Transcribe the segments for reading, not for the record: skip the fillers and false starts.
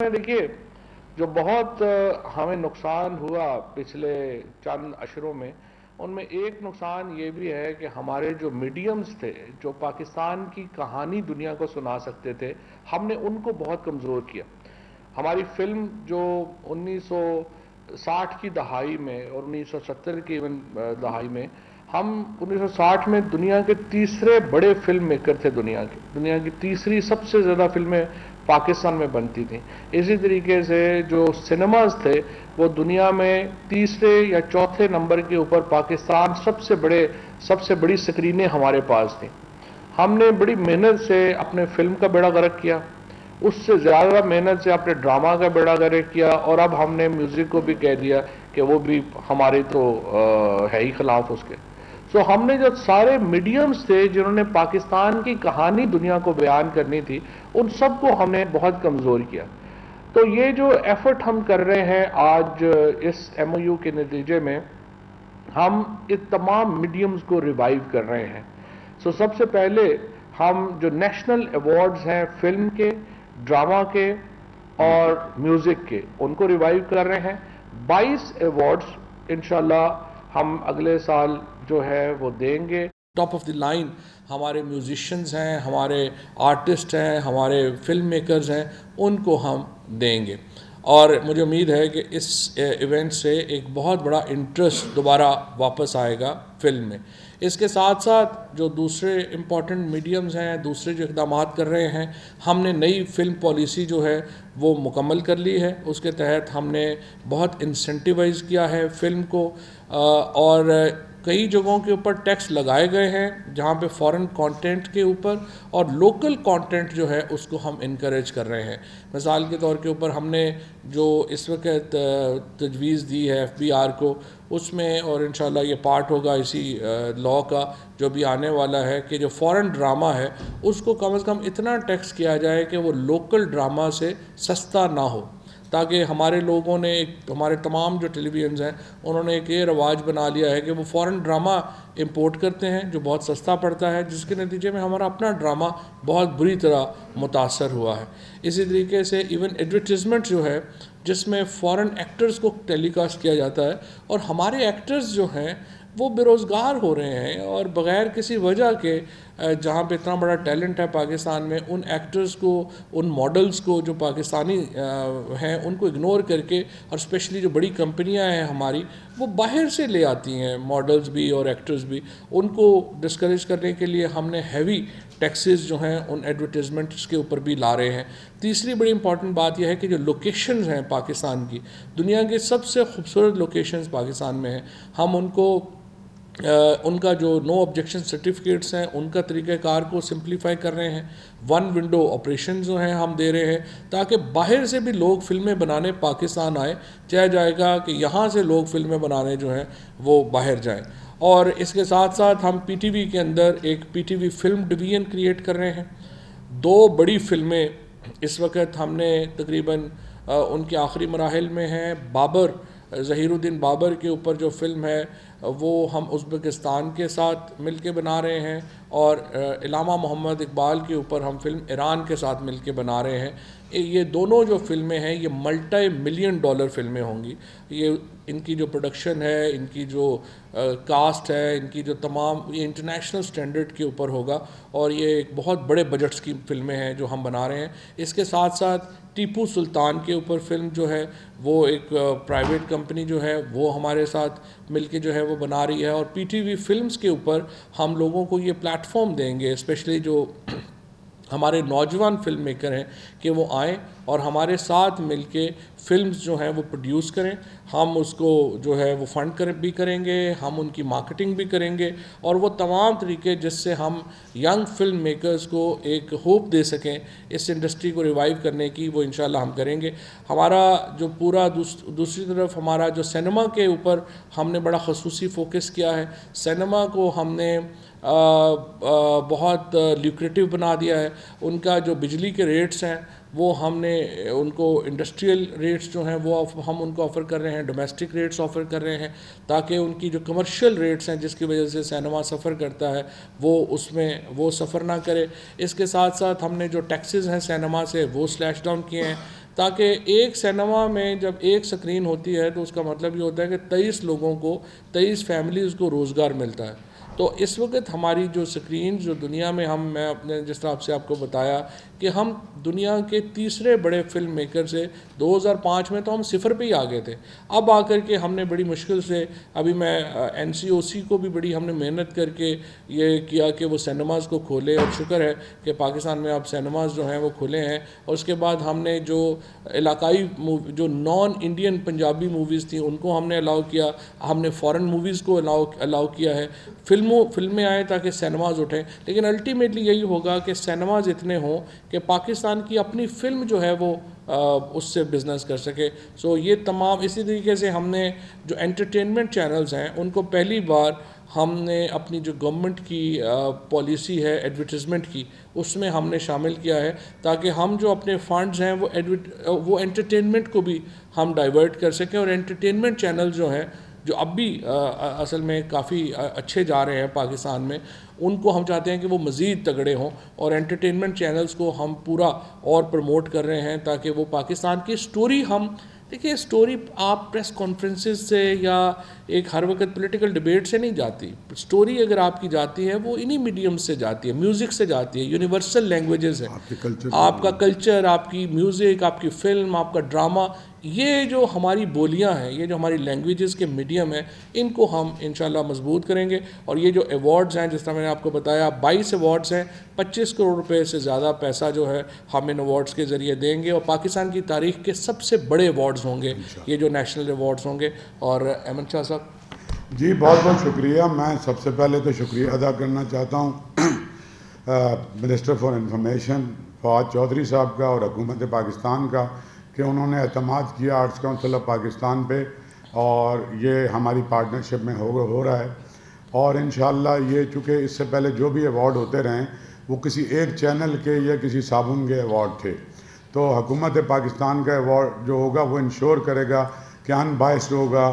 میں دیکھیے جو بہت ہمیں نقصان ہوا پچھلے چند اشروں میں، ان میں ایک نقصان یہ بھی ہے کہ ہمارے جو میڈیمز تھے جو پاکستان کی کہانی دنیا کو سنا سکتے تھے، ہم نے ان کو بہت کمزور کیا۔ ہماری فلم جو 1960 کی دہائی میں اور 1970 کی دہائی میں، ہم 1960 میں دنیا کے تیسرے بڑے فلم میکر تھے، دنیا کی تیسری سب سے زیادہ فلمیں پاکستان میں بنتی تھیں۔ اسی طریقے سے جو سینماز تھے وہ دنیا میں تیسرے یا چوتھے نمبر کے اوپر، پاکستان سب سے بڑی سکرینیں ہمارے پاس تھیں۔ ہم نے بڑی محنت سے اپنے فلم کا بیڑا غرق کیا، اس سے زیادہ محنت سے اپنے ڈرامہ کا بیڑا غرق کیا، اور اب ہم نے میوزک کو بھی کہہ دیا کہ وہ بھی ہمارے تو ہے ہی خلاف اس کے۔ سو ہم نے جو سارے میڈیمز تھے جنہوں نے پاکستان کی کہانی دنیا کو بیان کرنی تھی، ان سب کو ہم نے بہت کمزور کیا۔ تو یہ جو ایفرٹ ہم کر رہے ہیں آج اس ایم او یو کے نتیجے میں، ہم اس تمام میڈیمز کو ریوائیو کر رہے ہیں۔ سو سب سے پہلے ہم جو نیشنل ایوارڈز ہیں فلم کے، ڈرامہ کے اور میوزک کے، ان کو ریوائیو کر رہے ہیں۔ 22 ایوارڈز انشاءاللہ ہم اگلے سال جو ہے وہ دیں گے۔ ٹاپ آف دی لائن ہمارے میوزیشنز ہیں، ہمارے آرٹسٹ ہیں، ہمارے فلم میکرز ہیں، ان کو ہم دیں گے۔ اور مجھے امید ہے کہ اس ایونٹ سے ایک بہت بڑا انٹرسٹ دوبارہ واپس آئے گا فلم میں۔ اس کے ساتھ ساتھ جو دوسرے امپورٹنٹ میڈیمز ہیں، دوسرے جو اقدامات کر رہے ہیں، ہم نے نئی فلم پالیسی جو ہے وہ مکمل کر لی ہے۔ اس کے تحت ہم نے بہت انسینٹیوائز کیا ہے فلم کو، اور کئی جگہوں کے اوپر ٹیکس لگائے گئے ہیں جہاں پہ فورن کانٹینٹ کے اوپر، اور لوکل کانٹینٹ جو ہے اس کو ہم انکریج کر رہے ہیں۔ مثال کے طور کے اوپر ہم نے جو اس وقت تجویز دی ہے ایف بی آر کو، اس میں، اور انشاءاللہ یہ پارٹ ہوگا اسی لاء کا جو بھی آنے والا ہے، کہ جو فورن ڈرامہ ہے اس کو کم از کم اتنا ٹیکس کیا جائے کہ وہ لوکل ڈرامہ سے سستا نہ ہو، تاکہ ہمارے لوگوں نے ہمارے تمام جو ٹیلی ویژنز ہیں انہوں نے ایک یہ رواج بنا لیا ہے کہ وہ فورن ڈرامہ امپورٹ کرتے ہیں جو بہت سستا پڑتا ہے، جس کے نتیجے میں ہمارا اپنا ڈرامہ بہت بری طرح متاثر ہوا ہے۔ اسی طریقے سے ایون ایڈورٹیزمنٹ جو ہے جس میں فورن ایکٹرز کو ٹیلی کاسٹ کیا جاتا ہے، اور ہمارے ایکٹرز جو ہیں وہ بے روزگار ہو رہے ہیں، اور بغیر کسی وجہ کے، جہاں پہ اتنا بڑا ٹیلنٹ ہے پاکستان میں، ان ایکٹرز کو، ان ماڈلز کو جو پاکستانی ہیں ان کو اگنور کر کے، اور اسپیشلی جو بڑی کمپنیاں ہیں ہماری، وہ باہر سے لے آتی ہیں ماڈلز بھی اور ایکٹرز بھی، ان کو ڈسکریج کرنے کے لیے ہم نے ہیوی ٹیکسز جو ہیں ان ایڈورٹیزمنٹس کے اوپر بھی لا رہے ہیں۔ تیسری بڑی امپورٹنٹ بات یہ ہے کہ جو لوکیشنز ہیں پاکستان کی، دنیا کی سب سے خوبصورت لوکیشنز پاکستان میں ہیں، ہم ان کو ان کا جو نو آبجیکشن سرٹیفکیٹس ہیں ان کا طریقہ کار کو سمپلیفائی کر رہے ہیں۔ ون ونڈو آپریشن جو ہیں ہم دے رہے ہیں، تاکہ باہر سے بھی لوگ فلمیں بنانے پاکستان آئے، چاہے جائے گا کہ یہاں سے لوگ فلمیں بنانے جو ہیں وہ باہر جائیں۔ اور اس کے ساتھ ساتھ ہم پی ٹی وی کے اندر ایک P T V film division create کر رہے ہیں۔ 2 بڑی فلمیں اس وقت ہم نے تقریباً ان کے آخری مراحل میں ہیں۔ بابر، ظہیر الدین بابر کے اوپر جو فلم ہے وہ ہم ازبکستان کے ساتھ مل کے بنا رہے ہیں، اور علامہ محمد اقبال کے اوپر ہم فلم ایران کے ساتھ مل کے بنا رہے ہیں۔ یہ دونوں جو فلمیں ہیں یہ ملٹی ملین ڈالر فلمیں ہوں گی۔ یہ ان کی جو پروڈکشن ہے، ان کی جو کاسٹ ہے، ان کی جو تمام، یہ انٹرنیشنل سٹینڈرڈ کے اوپر ہوگا، اور یہ ایک بہت بڑے بجٹس کی فلمیں ہیں جو ہم بنا رہے ہیں۔ اس کے ساتھ ساتھ ٹیپو سلطان کے اوپر فلم جو ہے وہ ایک پرائیویٹ کمپنی جو ہے وہ ہمارے ساتھ مل کے جو ہے وہ بنا رہی ہے، اور پی ٹی وی فلمز کے اوپر ہم لوگوں کو یہ پلیٹ فارم دیں گے، اسپیشلی جو ہمارے نوجوان فلم میکر ہیں، کہ وہ آئیں اور ہمارے ساتھ مل کے فلمز جو ہیں وہ پروڈیوس کریں۔ ہم اس کو جو ہے وہ فنڈ بھی کریں گے، ہم ان کی مارکیٹنگ بھی کریں گے، اور وہ تمام طریقے جس سے ہم ینگ فلم میکرز کو ایک ہوپ دے سکیں اس انڈسٹری کو ریوائیو کرنے کی، وہ انشاءاللہ ہم کریں گے۔ ہمارا جو پورا دوسری طرف ہمارا جو سینما کے اوپر ہم نے بڑا خصوصی فوکس کیا ہے۔ سینما کو ہم نے بہت لیوکریٹو بنا دیا ہے۔ ان کا جو بجلی کے ریٹس ہیں وہ ہم نے ان کو انڈسٹریل ریٹس جو ہیں وہ ہم ان کو آفر کر رہے ہیں، ڈومیسٹک ریٹس آفر کر رہے ہیں، تاکہ ان کی جو کمرشل ریٹس ہیں جس کی وجہ سے سینما سفر کرتا ہے وہ اس میں وہ سفر نہ کرے۔ اس کے ساتھ ساتھ ہم نے جو ٹیکسز ہیں سینما سے وہ سلیش ڈاؤن کیے ہیں، تاکہ ایک سینما میں جب ایک سکرین ہوتی ہے تو اس کا مطلب یہ ہوتا ہے کہ 23 لوگوں کو 23 فیملیز کو روزگار ملتا ہے. تو اس وقت ہماری جو سکرین جو دنیا میں میں اپنے جس طرح سے آپ کو بتایا کہ ہم دنیا کے تیسرے بڑے فلم میکر سے 2005 میں تو ہم صفر پہ ہی آ گئے تھے. اب آ کر کے ہم نے بڑی مشکل سے ابھی میں NCOC کو بھی بڑی ہم نے محنت کر کے یہ کیا کہ وہ سینماز کو کھولے, اور شکر ہے کہ پاکستان میں اب سینماز جو ہیں وہ کھلے ہیں. اور اس کے بعد ہم نے جو علاقائی جو نان انڈین پنجابی موویز تھیں ان کو ہم نے الاؤ کیا, ہم نے فورن موویز کو الاؤ کیا ہے. فلمیں آئیں تاکہ سینماز اٹھیں, لیکن الٹیمیٹلی یہی ہوگا کہ سینماز اتنے ہوں کہ پاکستان کی اپنی فلم جو ہے وہ اس سے بزنس کر سکے. سو یہ تمام اسی طریقے سے ہم نے جو انٹرٹینمنٹ چینلز ہیں ان کو پہلی بار ہم نے اپنی جو گورنمنٹ کی پالیسی ہے ایڈورٹیزمنٹ کی اس میں ہم نے شامل کیا ہے, تاکہ ہم جو اپنے فنڈز ہیں وہ انٹرٹینمنٹ کو بھی ہم ڈائیورٹ کر سکیں. اور انٹرٹینمنٹ چینل جو ہیں جو اب بھی اصل میں کافی اچھے جا رہے ہیں پاکستان میں, ان کو ہم چاہتے ہیں کہ وہ مزید تگڑے ہوں, اور انٹرٹینمنٹ چینلز کو ہم پورا اور پروموٹ کر رہے ہیں تاکہ وہ پاکستان کی سٹوری دیکھیے سٹوری آپ پریس کانفرنسز سے یا ایک ہر وقت پولیٹیکل ڈیبیٹ سے نہیں جاتی. سٹوری اگر آپ کی جاتی ہے وہ انہی میڈیم سے جاتی ہے, میوزک سے جاتی ہے, یونیورسل لینگویجز ہیں, آپ کا کلچر, آپ کی میوزک, آپ کی فلم, آپ کا ڈرامہ, یہ جو ہماری بولیاں ہیں, یہ جو ہماری لینگویجز کے میڈیم ہیں, ان کو ہم انشاءاللہ مضبوط کریں گے. اور یہ جو ایوارڈز ہیں جس طرح میں نے آپ کو بتایا 22 ایوارڈز ہیں, 25 کروڑ روپے سے زیادہ پیسہ جو ہے ہم ان ایوارڈز کے ذریعے دیں گے, اور پاکستان کی تاریخ کے سب سے بڑے ایوارڈز ہوں گے یہ جو نیشنل ایوارڈز ہوں گے. اور احمد شاہ صاحب جی بہت بہت شکریہ. میں سب سے پہلے تو شکریہ ادا کرنا چاہتا ہوں minister for information Fawad Chaudhry صاحب کا اور حکومت پاکستان کا کہ انہوں نے اعتماد کیا آرٹس کونسل آف پاکستان پہ, اور یہ ہماری پارٹنرشپ میں ہو رہا ہے. اور انشاءاللہ یہ چونکہ اس سے پہلے جو بھی ایوارڈ ہوتے رہیں وہ کسی ایک چینل کے یا کسی صابن کے ایوارڈ تھے, تو حکومت پاکستان کا ایوارڈ جو ہوگا وہ انشور کرے گا کہ ان بائسڈ ہوگا,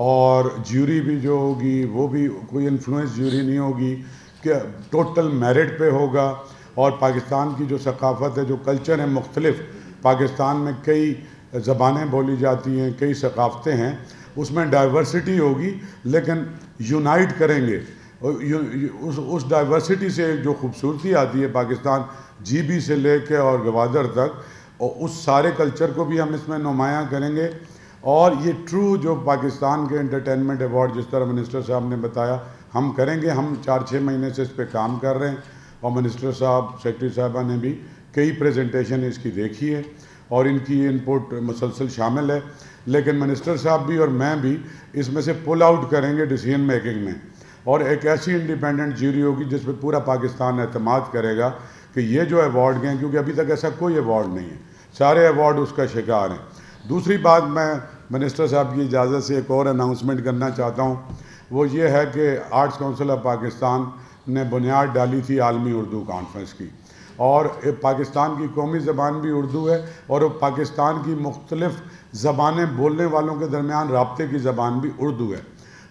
اور جیوری بھی جو ہوگی وہ بھی کوئی انفلوئنس جیوری نہیں ہوگی, کہ ٹوٹل میرٹ پہ ہوگا. اور پاکستان کی جو ثقافت ہے, جو کلچر ہے مختلف, پاکستان میں کئی زبانیں بولی جاتی ہیں, کئی ثقافتیں ہیں, اس میں ڈائیورسٹی ہوگی لیکن یونائٹ کریں گے. اس ڈائیورسٹی سے جو خوبصورتی آتی ہے پاکستان جی بی سے لے کے اور گوادر تک, اور اس سارے کلچر کو بھی ہم اس میں نمایاں کریں گے. اور یہ ٹرو جو پاکستان کے انٹرٹینمنٹ ایوارڈ جس طرح منسٹر صاحب نے بتایا ہم کریں گے. ہم 4-6 مہینے سے اس پہ کام کر رہے ہیں, اور منسٹر صاحب سیکرٹری صاحبہ نے بھی کئی پریزنٹیشن اس کی دیکھی ہے اور ان کی انپٹ مسلسل شامل ہے. لیکن منسٹر صاحب بھی اور میں بھی اس میں سے پل آؤٹ کریں گے ڈیسیژن میکنگ میں, اور ایک ایسی انڈیپینڈنٹ جیوری ہوگی جس پہ پورا پاکستان اعتماد کرے گا کہ یہ جو ایوارڈ گئے, کیونکہ ابھی تک ایسا کوئی ایوارڈ نہیں ہے, سارے ایوارڈ اس کا شکار ہیں. دوسری بات میں منسٹر صاحب کی اجازت سے ایک اور اناؤنسمنٹ کرنا چاہتا ہوں, وہ یہ ہے کہ آرٹس کونسل آف پاکستان نے بنیاد ڈالی تھی عالمی اردو کانفرنس کی, اور پاکستان کی قومی زبان بھی اردو ہے, اور پاکستان کی مختلف زبانیں بولنے والوں کے درمیان رابطے کی زبان بھی اردو ہے.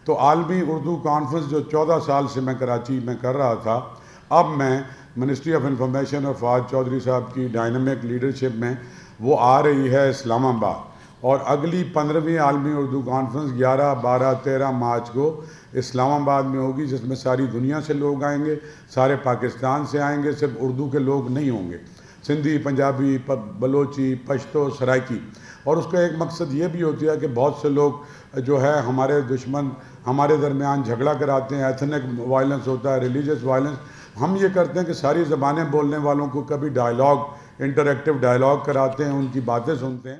تو عالمی اردو کانفرنس جو 14 سال سے میں کراچی میں کر رہا تھا, اب میں منسٹری آف انفارمیشن اور فواد چودھری صاحب کی ڈائنامک لیڈرشپ میں وہ آ رہی ہے اسلام آباد, اور اگلی 15ویں عالمی اردو کانفرنس 11, 12, 13 مارچ کو اسلام آباد میں ہوگی, جس میں ساری دنیا سے لوگ آئیں گے, سارے پاکستان سے آئیں گے, صرف اردو کے لوگ نہیں ہوں گے, سندھی, پنجابی, بلوچی, پشتو, سرائکی. اور اس کا ایک مقصد یہ بھی ہوتی ہے کہ بہت سے لوگ جو ہے ہمارے دشمن ہمارے درمیان جھگڑا کراتے ہیں, ایتھنک وائلنس ہوتا ہے, ریلیجس وائلنس. ہم یہ کرتے ہیں کہ ساری زبانیں بولنے والوں کو کبھی ڈائلاگ, انٹریکٹیو ڈائلاگ کراتے ہیں, ان کی باتیں سنتے ہیں.